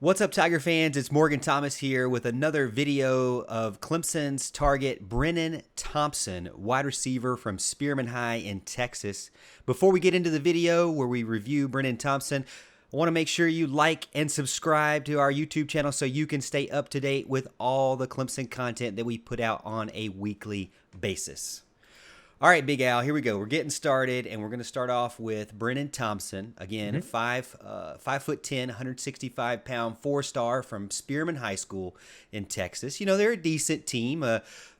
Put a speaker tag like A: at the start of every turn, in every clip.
A: What's up, Tiger fans? It's Morgan Thomas here with another video of Clemson's target, Brennan Thompson, wide receiver from Spearman High in Texas. Before we get into the video where we review Brennan Thompson, I want to make sure you like and subscribe to our YouTube channel so you can stay up to date with all the Clemson content that we put out on a weekly basis. All right, Big Al, here we go. We're getting started, and we're going to start off with Brennan Thompson. Again, 5'10", 165-pound, four-star from Spearman High School in Texas. You know, they're a decent team,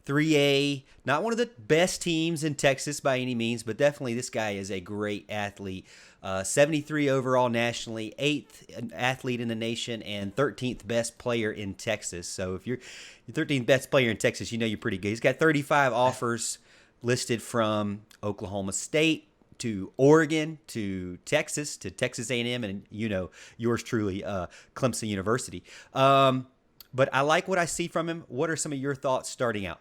A: 3A, not one of the best teams in Texas by any means, but definitely this guy is a great athlete. 73 overall nationally, 8th athlete in the nation, and 13th best player in Texas. So if you're 13th best player in Texas, you know you're pretty good. He's got 35 offers listed from Oklahoma State to Oregon to Texas A&M, and you know yours truly, Clemson University. But I like what I see from him. What are some of your thoughts starting out?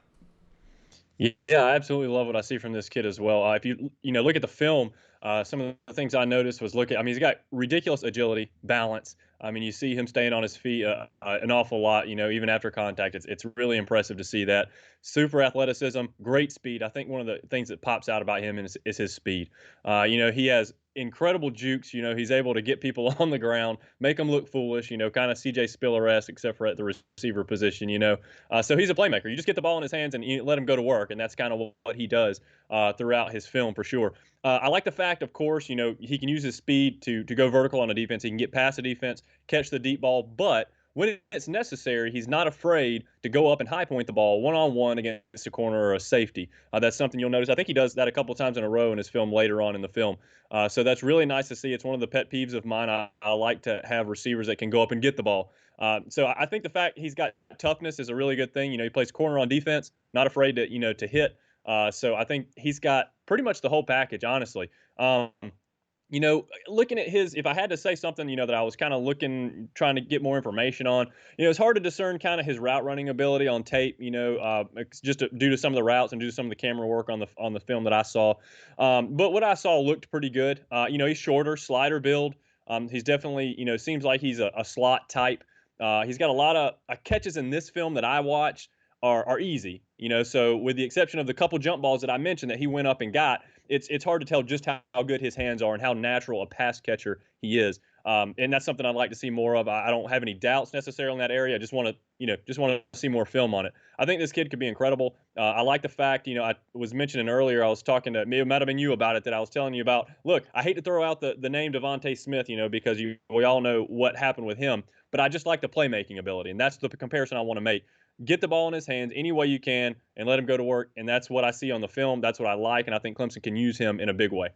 B: Yeah, I absolutely love what I see from this kid as well. If you look at the film, some of the things I noticed was he's got ridiculous agility, balance. I mean, you see him staying on his feet an awful lot. You know, even after contact, it's really impressive to see that. Super athleticism, great speed. I think one of the things that pops out about him is his speed. He has incredible jukes. You know, he's able to get people on the ground, make them look foolish. You know, kind of CJ Spiller-esque, except for at the receiver position. So he's a playmaker. You just get the ball in his hands and you let him go to work, and that's kind of what he does throughout his film for sure. I like the fact, of course, he can use his speed to go vertical on a defense. He can get past the defense, catch the deep ball, but when it's necessary, he's not afraid to go up and high point the ball one-on-one against a corner or a safety. That's something you'll notice. I think he does that a couple of times in a row in his film later on in the film. So that's really nice to see. It's one of the pet peeves of mine. I like to have receivers that can go up and get the ball. So I think the fact he's got toughness is a really good thing. You know, he plays corner on defense, not afraid to hit. So I think he's got pretty much the whole package, honestly. Looking at if I had to say something, that I was kind of trying to get more information on, it's hard to discern kind of his route running ability on tape, due to some of the routes and due to some of the camera work on the film that I saw. But what I saw looked pretty good. He's shorter, slider build. He's definitely, seems like he's a slot type. He's got a lot of catches in this film that I watched are easy, so with the exception of the couple jump balls that I mentioned that he went up and got, it's hard to tell just how good his hands are and how natural a pass catcher he is. And that's something I'd like to see more of. I don't have any doubts necessarily in that area. I just want to see more film on it. I think this kid could be incredible. I like the fact, I was mentioning earlier, I was talking to, it might have been you about it, that I was telling you about, look, I hate to throw out the name Devontae Smith, because we all know what happened with him, but I just like the playmaking ability. And that's the comparison I want to make. Get the ball in his hands any way you can and let him go to work. And that's what I see on the film. That's what I like. And I think Clemson can use him in a big way.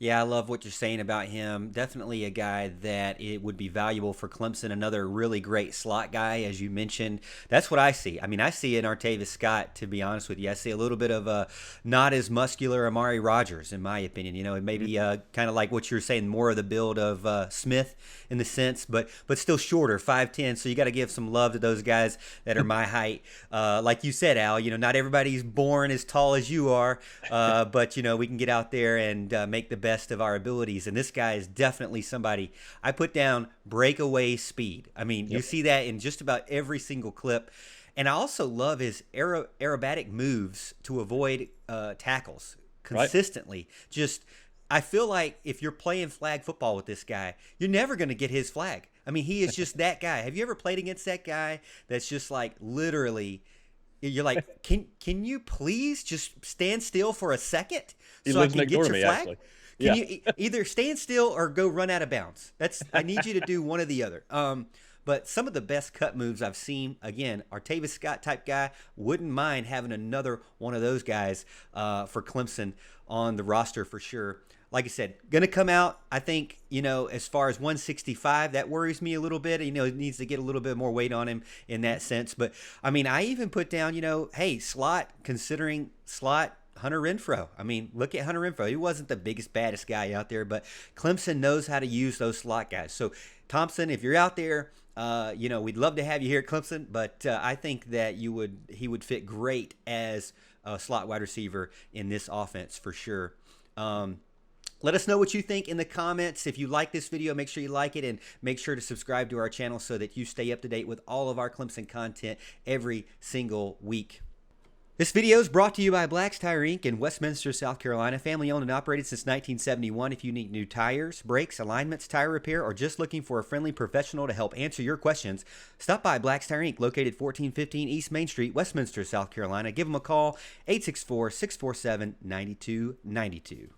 A: Yeah, I love what you're saying about him. Definitely a guy that it would be valuable for Clemson. Another really great slot guy, as you mentioned. That's what I see. I mean, I see in Artavis Scott, to be honest with you. I see a little bit of a not as muscular Amari Rogers, in my opinion. It may be kind of like what you're saying, more of the build of Smith in the sense, but still shorter, 5'10". So you got to give some love to those guys that are my height. Like you said, Al, not everybody's born as tall as you are, but, we can get out there and make the best of our abilities, and this guy is definitely somebody. I put down breakaway speed. I mean, you see that in just about every single clip, and I also love his aerobatic moves to avoid tackles consistently.
B: Right.
A: I feel like if you're playing flag football with this guy, you're never going to get his flag. I mean, he is just that guy. Have you ever played against that guy that's just like literally, you're like, can you please just stand still for a second
B: He
A: so I
B: lives
A: can
B: next
A: get
B: door
A: your
B: to me,
A: flag?
B: actually.
A: Can
B: Yeah.
A: you either stand still or go run out of bounds? I need you to do one or the other. But some of the best cut moves I've seen, again, Artavis Scott type guy, wouldn't mind having another one of those guys for Clemson on the roster for sure. Like I said, going to come out, I think, as far as 165, that worries me a little bit. It needs to get a little bit more weight on him in that sense. But, I mean, I even put down, hey, considering slot, Hunter Renfrow. I mean, look at Hunter Renfrow. He wasn't the biggest, baddest guy out there, but Clemson knows how to use those slot guys. So, Thompson, if you're out there, we'd love to have you here at Clemson, but I think that he would fit great as a slot wide receiver in this offense for sure. Let us know what you think in the comments. If you like this video, make sure you like it and make sure to subscribe to our channel so that you stay up to date with all of our Clemson content every single week. This video is brought to you by Black's Tire Inc. in Westminster, South Carolina. Family owned and operated since 1971. If you need new tires, brakes, alignments, tire repair, or just looking for a friendly professional to help answer your questions, stop by Black's Tire Inc. located 1415 East Main Street, Westminster, South Carolina. Give them a call, 864-647-9292.